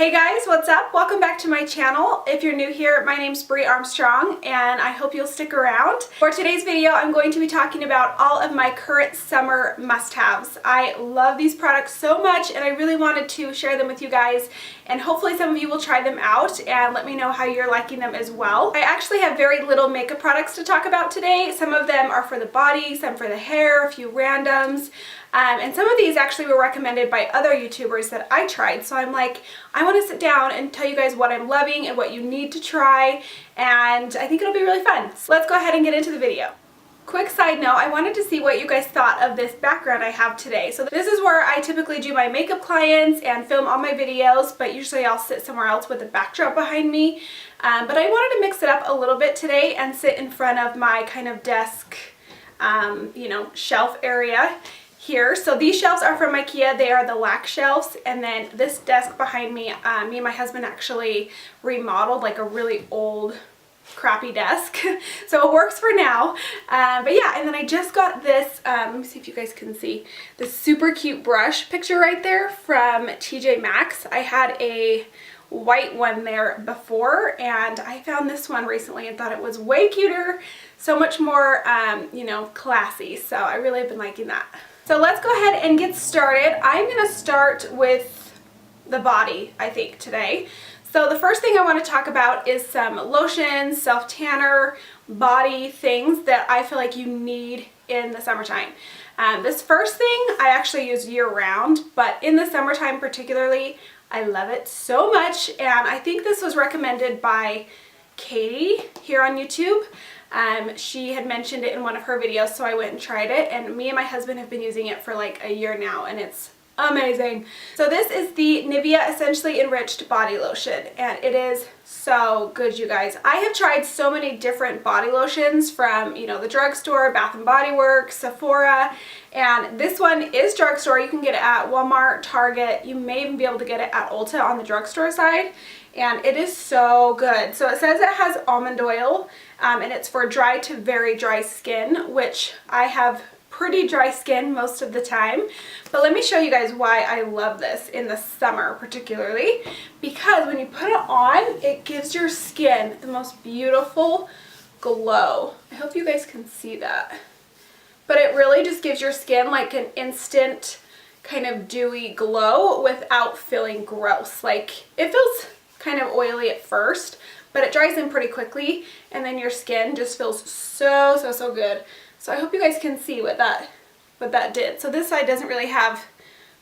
Hey guys, what's up? Welcome back to my channel. If you're new here, my name's Brie Armstrong and I hope you'll stick around. For today's video, I'm going to be talking about all of my current summer must-haves. I love these products so much and I really wanted to share them with you guys, and hopefully some of you will try them out and let me know how you're liking them as well. I actually have very little makeup products to talk about today. Some of them are for the body, some for the hair, a few randoms. And some of these actually were recommended by other YouTubers that I tried. So I'm like, I want to sit down and tell you guys what I'm loving and what you need to try. And I think it'll be really fun. So let's go ahead and get into the video. Quick side note, I wanted to see what you guys thought of this background I have today. So this is where I typically do my makeup clients and film all my videos, but usually I'll sit somewhere else with a backdrop behind me. But I wanted to mix it up a little bit today and sit in front of my kind of desk, shelf area here. So these shelves are from IKEA. They are the Luxe shelves, and then this desk behind me, me and my husband actually remodeled like a really old crappy desk. So it works for now. But yeah, and then I just got this, let me see if you guys can see, this super cute brush picture right there from TJ Maxx. I had a white one there before and I found this one recently and thought it was way cuter, so much more, classy. So I really have been liking that. So let's go ahead and get started. I'm going to start with the body, I think, today. So the first thing I want to talk about is some lotion, self-tanner, body things that I feel like you need in the summertime. This first thing I actually use year-round, but in the summertime particularly, I love it so much, and I think this was recommended by Katie here on YouTube. She had mentioned it in one of her videos, so I went and tried it, and me and my husband have been using it for like a year now, and it's amazing. So this is the Nivea Essentially Enriched Body Lotion, and it is so good, you guys. I have tried so many different body lotions from, the drugstore, Bath & Body Works, Sephora, and this one is drugstore. You can get it at Walmart, Target. You may even be able to get it at Ulta on the drugstore side, and it is so good. So it says it has almond oil, and it's for dry to very dry skin, which I have pretty dry skin most of the time. But let me show you guys why I love this in the summer particularly, because when you put it on, it gives your skin the most beautiful glow. I hope you guys can see that. But it really just gives your skin like an instant kind of dewy glow without feeling gross. Like, it feels kind of oily at first, but it dries in pretty quickly, and then your skin just feels so good. So I hope you guys can see what that did. So this side doesn't really have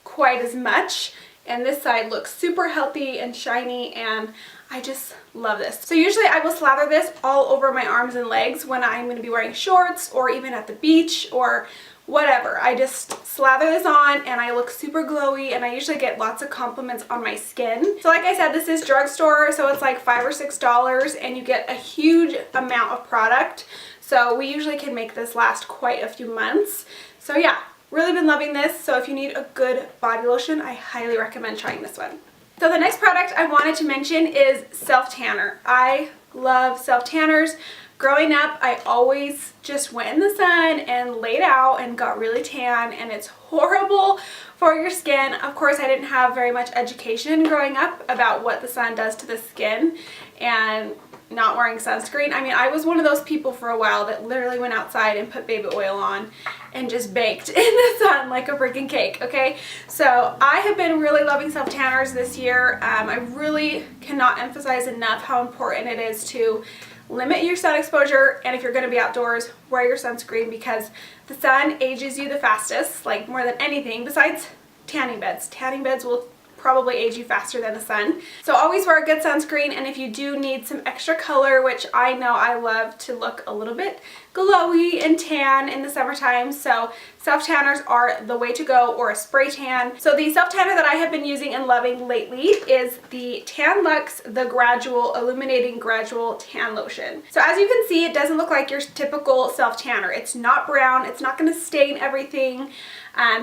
quite as much, and this side looks super healthy and shiny, and I just love this. So usually I will slather this all over my arms and legs when I'm going to be wearing shorts or even at the beach or whatever. I just slather this on and I look super glowy, and I usually get lots of compliments on my skin. So like I said, this is drugstore, so it's like $5 or $6 and you get a huge amount of product. So we usually can make this last quite a few months. So yeah, really been loving this. So if you need a good body lotion, I highly recommend trying this one. So the next product I wanted to mention is self-tanner. I love self-tanners. Growing up, I always just went in the sun and laid out and got really tan, and it's horrible for your skin. Of course, I didn't have very much education growing up about what the sun does to the skin and not wearing sunscreen. I mean, I was one of those people for a while that literally went outside and put baby oil on and just baked in the sun like a freaking cake, okay? So I have been really loving self-tanners this year. I really cannot emphasize enough how important it is to limit your sun exposure, and if you're going to be outdoors, wear your sunscreen, because the sun ages you the fastest, like more than anything besides tanning beds. Tanning beds will probably age you faster than the sun. So always wear a good sunscreen, and if you do need some extra color, which I know I love to look a little bit glowy and tan in the summertime, so self-tanners are the way to go, or a spray tan. So the self-tanner that I have been using and loving lately is the Luxe, the Gradual, Illuminating Gradual Tan Lotion. So as you can see, it doesn't look like your typical self-tanner. It's not brown, it's not going to stain everything.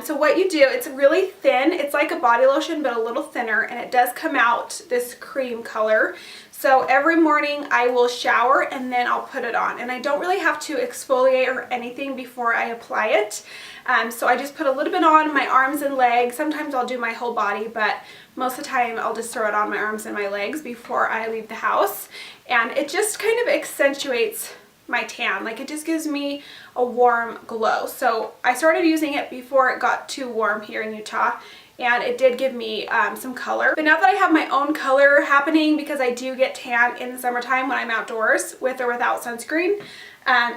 So what you do, it's really thin. It's like a body lotion, but a little thinner, and it does come out this cream color. So every morning I will shower and then I'll put it on, and I don't really have to exfoliate or anything before I apply it. So I just put a little bit on my arms and legs. Sometimes I'll do my whole body, but Most of the time I'll just throw it on my arms and my legs before I leave the house, and it just kind of accentuates my tan. Like, it just gives me a warm glow. So I started using it before it got too warm here in Utah, and it did give me some color. But now that I have my own color happening, because I do get tan in the summertime when I'm outdoors with or without sunscreen,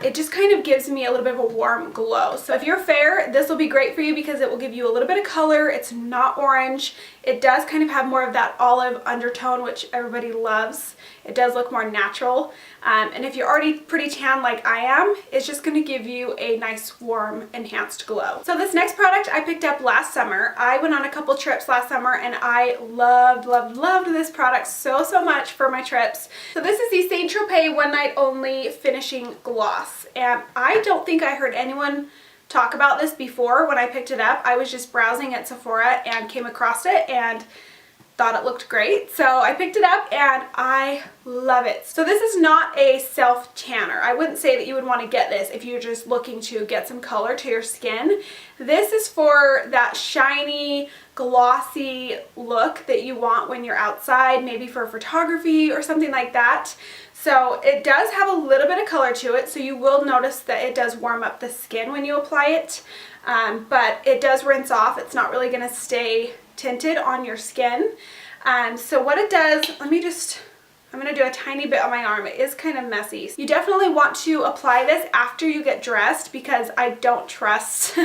it just kind of gives me a little bit of a warm glow. So if you're fair, this will be great for you because it will give you a little bit of color. It's not orange. It does kind of have more of that olive undertone, which everybody loves. It does look more natural. And if you're already pretty tan like I am, it's just going to give you a nice, warm, enhanced glow. So this next product I picked up last summer. I went on a couple trips last summer and I loved this product so much for my trips. So this is the St. Tropez One Night Only Finishing Gloss. And I don't think I heard anyone talk about this before when I picked it up. I was just browsing at Sephora and came across it and thought it looked great. So I picked it up and I love it. So this is not a self tanner. I wouldn't say that you would want to get this if you're just looking to get some color to your skin. This is for that shiny, glossy look that you want when you're outside, maybe for photography or something like that. So it does have a little bit of color to it, so you will notice that it does warm up the skin when you apply it, but it does rinse off. It's not really going to stay tinted on your skin. So what it does, I'm going to do a tiny bit on my arm. It is kind of messy. You definitely want to apply this after you get dressed, because I don't trust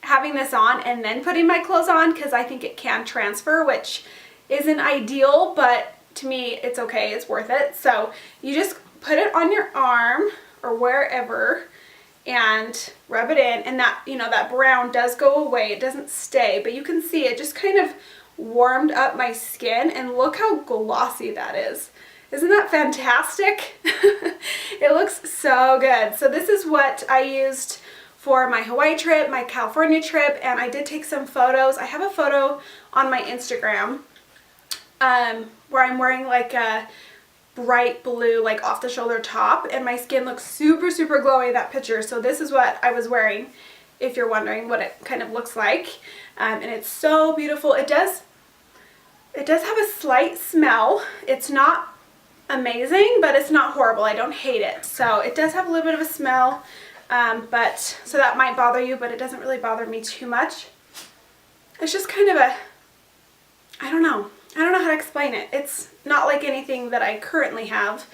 having this on and then putting my clothes on, because I think it can transfer, which isn't ideal, but to me it's okay, it's worth it. So you just put it on your arm or wherever and rub it in, and that, you know, that brown does go away. It doesn't stay, but you can see it just kind of warmed up my skin, and look how glossy that is. Isn't that fantastic? It looks so good. So this is what I used for my Hawaii trip, my California trip, and I did take some photos. I have a photo on my Instagram where I'm wearing like a bright blue, like off the shoulder top, and my skin looks super glowy in that picture. So this is what I was wearing, if you're wondering what it kind of looks like. And it's so beautiful. It does have a slight smell. It's not amazing, but it's not horrible. I don't hate it. So it does have a little bit of a smell, but so that might bother you, but it doesn't really bother me too much. It's just kind of a, I don't know how to explain it. It's not like anything that I currently have,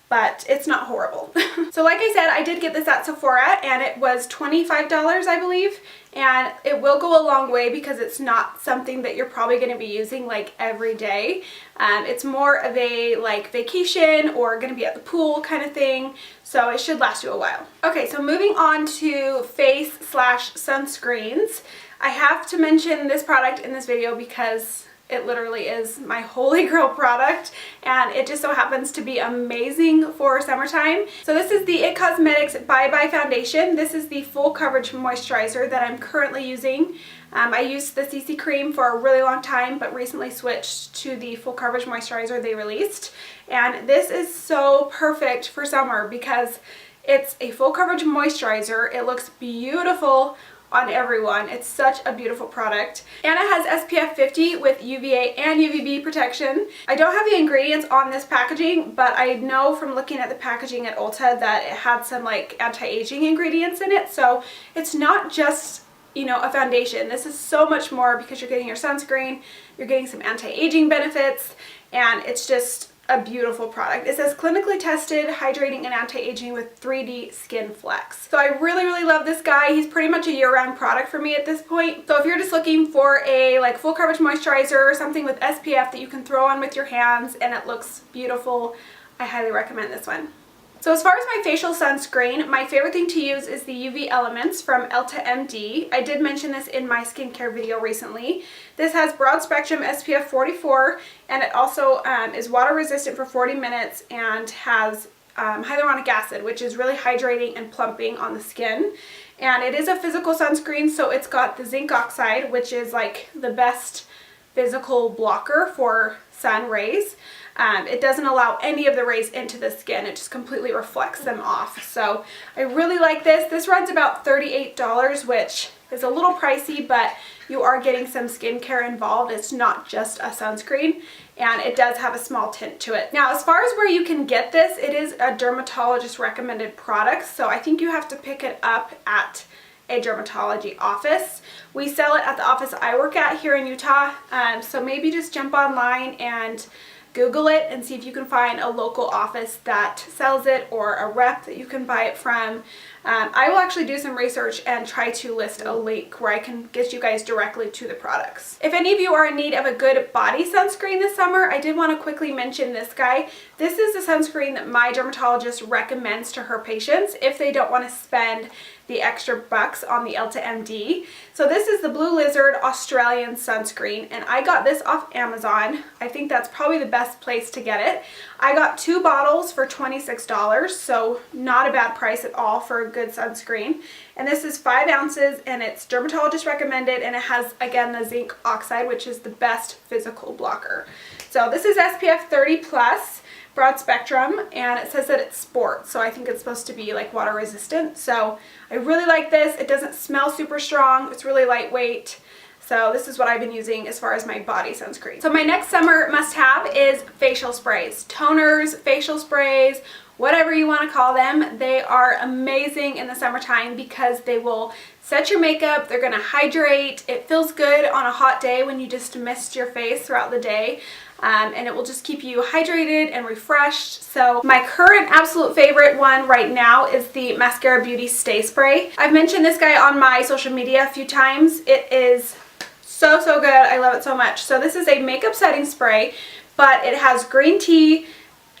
but it's not horrible. So like I said, I did get this at Sephora, and it was $25, I believe, and it will go a long way because it's not something that you're probably going to be using like every day. It's more of a like vacation or going to be at the pool kind of thing, so it should last you a while. Okay, so moving on to face/sunscreens. I have to mention this product in this video because it literally is my holy grail product, and it just so happens to be amazing for summertime. So this is the IT Cosmetics Bye Bye Foundation. This is the full coverage moisturizer that I'm currently using. I used the CC cream for a really long time, but recently switched to the full coverage moisturizer they released. And this is so perfect for summer because it's a full coverage moisturizer. It looks beautiful on everyone. It's such a beautiful product, and it has SPF 50 with UVA and UVB protection. I don't have the ingredients on this packaging, but I know from looking at the packaging at Ulta that it had some like anti-aging ingredients in it, so it's not just, you know, a foundation. This is so much more because you're getting your sunscreen, you're getting some anti-aging benefits, and it's just a beautiful product. It says clinically tested, hydrating and anti-aging with 3D skin flex. So I really love this guy. He's pretty much a year-round product for me at this point. So if you're just looking for a like full coverage moisturizer or something with SPF that you can throw on with your hands and it looks beautiful, I highly recommend this one. So as far as my facial sunscreen, my favorite thing to use is the UV Elements from Elta MD. I did mention this in my skincare video recently. This has broad spectrum SPF 44, and it also is water resistant for 40 minutes and has hyaluronic acid, which is really hydrating and plumping on the skin. And it is a physical sunscreen, so it's got the zinc oxide, which is like the best physical blocker for sun rays. It doesn't allow any of the rays into the skin. It just completely reflects them off. So I really like this. This runs about $38, which is a little pricey, but you are getting some skincare involved. It's not just a sunscreen, and it does have a small tint to it. Now, as far as where you can get this, it is a dermatologist recommended product, so I think you have to pick it up at a dermatology office. We sell it at the office I work at here in Utah, so maybe just jump online and Google it and see if you can find a local office that sells it or a rep that you can buy it from. I will actually do some research and try to list a link where I can get you guys directly to the products. If any of you are in need of a good body sunscreen this summer, I did want to quickly mention this guy. This is the sunscreen that my dermatologist recommends to her patients if they don't want to spend the extra bucks on the Elta MD. So this is the Blue Lizard Australian sunscreen, and I got this off Amazon. I think that's probably the best place to get it. I got 2 bottles for $26, so not a bad price at all for a good sunscreen. And this is 5 ounces, and it's dermatologist recommended, and it has, again, the zinc oxide, which is the best physical blocker. So this is SPF 30 plus, broad spectrum, and it says that it's sport, so I think it's supposed to be like water resistant. So I really like this. It doesn't smell super strong. It's really lightweight. So this is what I've been using as far as my body sunscreen. So my next summer must-have is facial sprays. Toners, facial sprays, whatever you want to call them. They are amazing in the summertime because they will set your makeup, they're going to hydrate. It feels good on a hot day when you just mist your face throughout the day. And it will just keep you hydrated and refreshed. So my current absolute favorite one right now is the Maskcara Beauty Stay Spray. I've mentioned this guy on my social media a few times. It is so good. I love it so much. So this is a makeup setting spray, but it has green tea,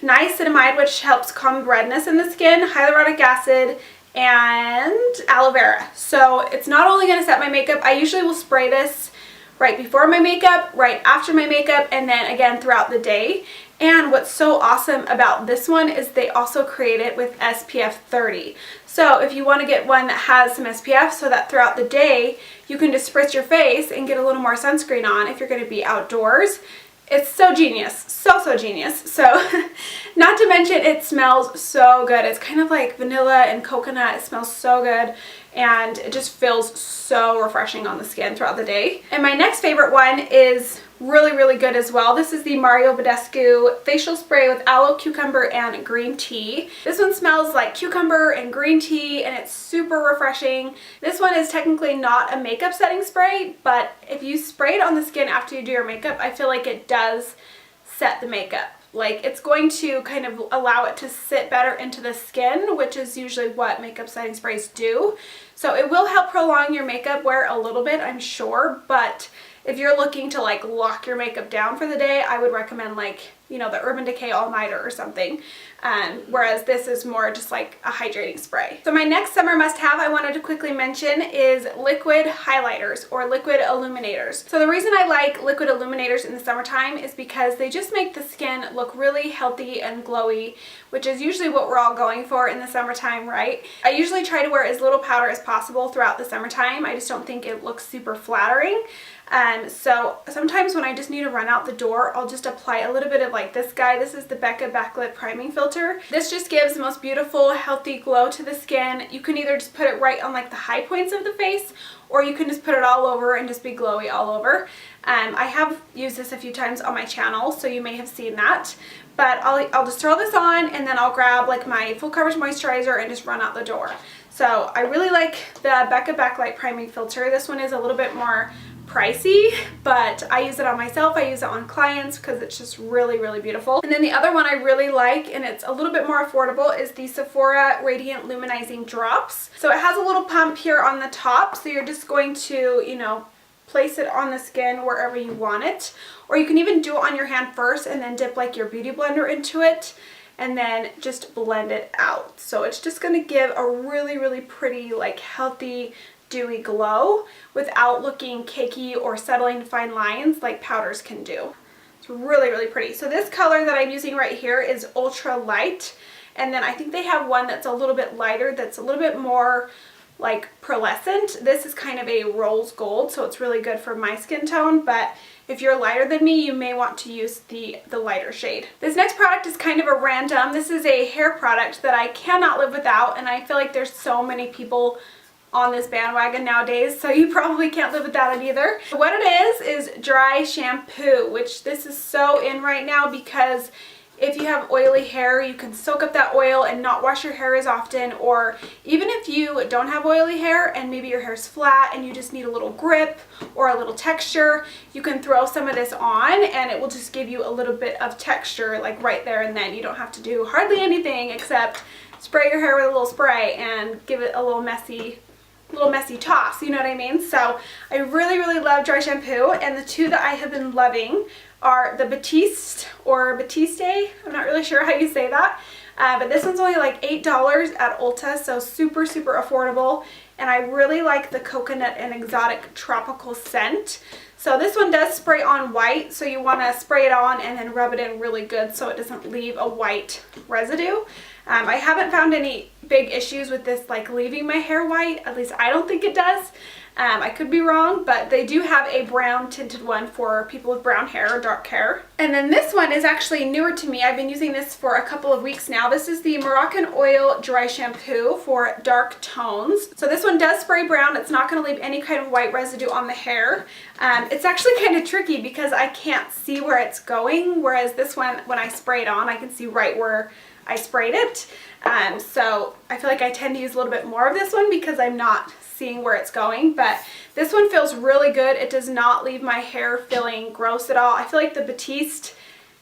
niacinamide, which helps calm redness in the skin, hyaluronic acid, and aloe vera. So it's not only going to set my makeup. I usually will spray this right before my makeup, right after my makeup, and then again throughout the day. And what's so awesome about this one is they also create it with SPF 30. So if you want to get one that has some SPF so that throughout the day you can just spritz your face and get a little more sunscreen on if you're going to be outdoors. It's so genius. So genius. So not to mention it smells so good. It's kind of like vanilla and coconut. It smells so good, and it just feels so refreshing on the skin throughout the day. And my next favorite one is really good as well. This is the Mario Badescu facial spray with aloe, cucumber, and green tea. This one smells like cucumber and green tea, and it's super refreshing. This one is technically not a makeup setting spray, but if you spray it on the skin after you do your makeup, I feel like it does set the makeup. Like, it's going to kind of allow it to sit better into the skin, which is usually what makeup setting sprays do. So it will help prolong your makeup wear a little bit, I'm sure, but if you're looking to like lock your makeup down for the day, I would recommend like, you know, the Urban Decay All Nighter or something. Whereas this is more just like a hydrating spray. So my next summer must-have I wanted to quickly mention is liquid highlighters or liquid illuminators. So the reason I like liquid illuminators in the summertime is because they just make the skin look really healthy and glowy, which is usually what we're all going for in the summertime, right? I usually try to wear as little powder as possible throughout the summertime. I just don't think it looks super flattering. So sometimes when I just need to run out the door, I'll just apply a little bit of like this guy. This is the Becca Backlight Priming Filter. This just gives the most beautiful, healthy glow to the skin. You can either just put it right on like the high points of the face, or you can just put it all over and just be glowy all over. I have used this a few times on my channel, so you may have seen that. But I'll just throw this on, and then I'll grab like my full coverage moisturizer and just run out the door. So I really like the Becca Backlight Priming Filter. This one is a little bit more pricey, but I use it on myself. I use it on clients because it's just really beautiful. And then the other one I really like, and it's a little bit more affordable, is the Sephora Radiant Luminizing Drops. So it has a little pump here on the top, so you're just going to, you know, place it on the skin wherever you want it. Or you can even do it on your hand first and then dip like your beauty blender into it and then just blend it out. So it's just going to give a really pretty, like, healthy, dewy glow without looking cakey or settling fine lines like powders can do. It's really pretty. So this color that I'm using right here is Ultra Light, and then I think they have one that's a little bit lighter, that's a little bit more like pearlescent. This is kind of a rose gold, so it's really good for my skin tone, but if you're lighter than me, you may want to use the lighter shade. This next product is kind of a random. This is a hair product that I cannot live without, and I feel like there's so many people on this bandwagon nowadays, so you probably can't live without it either. What it is dry shampoo, which this is so in right now because if you have oily hair, you can soak up that oil and not wash your hair as often, or even if you don't have oily hair and maybe your hair's flat and you just need a little grip or a little texture, you can throw some of this on and it will just give you a little bit of texture like right there and then. You don't have to do hardly anything except spray your hair with a little spray and give it a little messy toss, you know what I mean? So I really, really love dry shampoo, and the two that I have been loving are the Batiste or Batiste, I'm not really sure how you say that, but this one's only like $8 at Ulta, so super, super affordable, and I really like the coconut and exotic tropical scent. So this one does spray on white, so you want to spray it on and then rub it in really good so it doesn't leave a white residue. I haven't found any big issues with this like leaving my hair white, at least I don't think it does. I could be wrong, but they do have a brown tinted one for people with brown hair or dark hair. And then this one is actually newer to me. I've been using this for a couple of weeks now. This is the Moroccanoil Dry Shampoo for dark tones. So this one does spray brown. It's not going to leave any kind of white residue on the hair. It's actually kind of tricky because I can't see where it's going, whereas this one, when I spray it on, I can see right where I sprayed it. So I feel like I tend to use a little bit more of this one because I'm not seeing where it's going, but this one feels really good. It does not leave my hair feeling gross at all. I feel like the Batiste,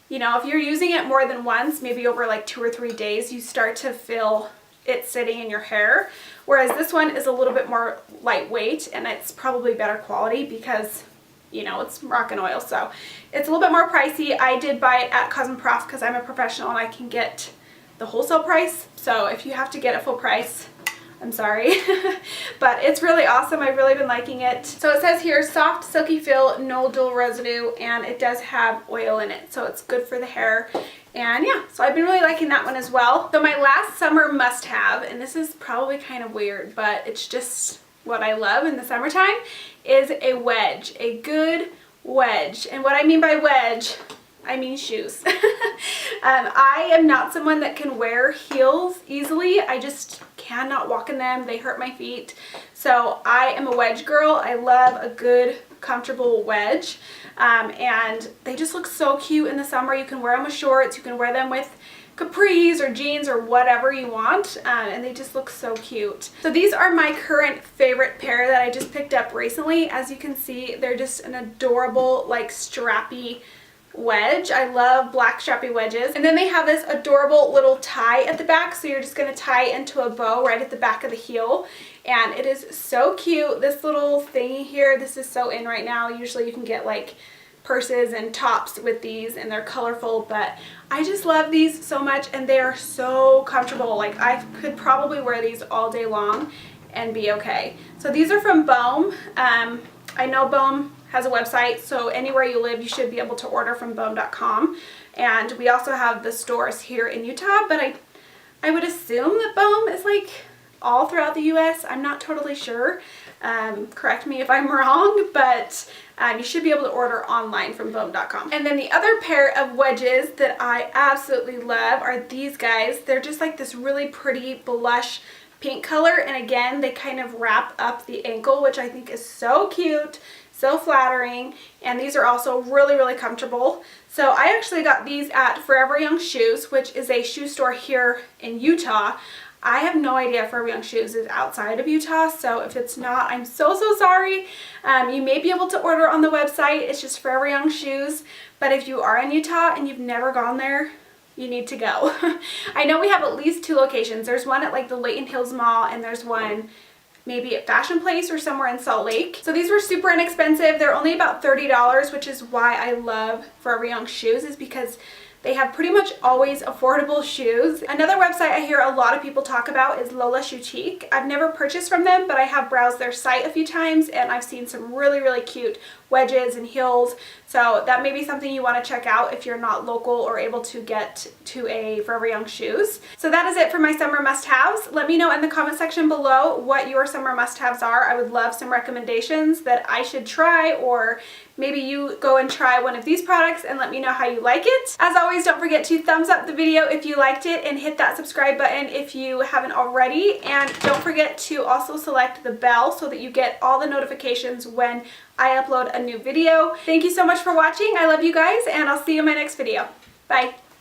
you know, if you're using it more than once, maybe over like 2 or 3 days, you start to feel it sitting in your hair, whereas this one is a little bit more lightweight and it's probably better quality because, you know, it's Moroccanoil, so it's a little bit more pricey. I did buy it at Cosmoprof because I'm a professional and I can get the wholesale price, so if you have to get it full price, I'm sorry. But it's really awesome. I've really been liking it. So it says here, soft, silky feel, no dull residue, and it does have oil in it, so it's good for the hair. And yeah, so I've been really liking that one as well. So my last summer must-have, and this is probably kind of weird, but it's just what I love in the summertime, is a wedge, a good wedge. And what I mean by wedge, I mean shoes. I am not someone that can wear heels easily. I just cannot walk in them. They hurt my feet. So I am a wedge girl. I love a good, comfortable wedge. And they just look so cute in the summer. You can wear them with shorts. You can wear them with capris or jeans or whatever you want, and they just look so cute. So these are my current favorite pair that I just picked up recently. As you can see, they're just an adorable, like, strappy wedge. I love black strappy wedges. And then they have this adorable little tie at the back, so you're just going to tie into a bow right at the back of the heel, and it is so cute. This little thingy here, this is so in right now. Usually you can get like purses and tops with these and they're colorful, but I just love these so much and they are so comfortable. Like, I could probably wear these all day long and be okay. So these are from Bohm. I know Bohm has a website, so anywhere you live you should be able to order from bohm.com, and we also have the stores here in Utah, but I would assume that Bohm is like all throughout the US. I'm not totally sure. Correct me if I'm wrong, but you should be able to order online from bohm.com. And then the other pair of wedges that I absolutely love are these guys. They're just like this really pretty blush pink color, and again they kind of wrap up the ankle, which I think is so cute, so flattering, and these are also really, really comfortable. So I actually got these at Forever Young Shoes, which is a shoe store here in Utah. I have no idea if Forever Young Shoes is outside of Utah, so if it's not, I'm so, so sorry. You may be able to order on the website. It's just Forever Young Shoes, but if you are in Utah and you've never gone there, you need to go. I know we have at least 2 locations. There's one at like the Layton Hills Mall, and there's one maybe at Fashion Place or somewhere in Salt Lake. So these were super inexpensive. They're only about $30, which is why I love Forever Young Shoes, is because they have pretty much always affordable shoes. Another website I hear a lot of people talk about is Lola Choutique. I've never purchased from them, but I have browsed their site a few times and I've seen some really, really cute wedges and heels. So that may be something you want to check out if you're not local or able to get to a Forever Young Shoes. So that is it for my summer must-haves. Let me know in the comment section below what your summer must-haves are. I would love some recommendations that I should try, or maybe you go and try one of these products and let me know how you like it. As always, don't forget to thumbs up the video if you liked it and hit that subscribe button if you haven't already. And don't forget to also select the bell so that you get all the notifications when I upload a new video. Thank you so much for watching. I love you guys, and I'll see you in my next video. Bye.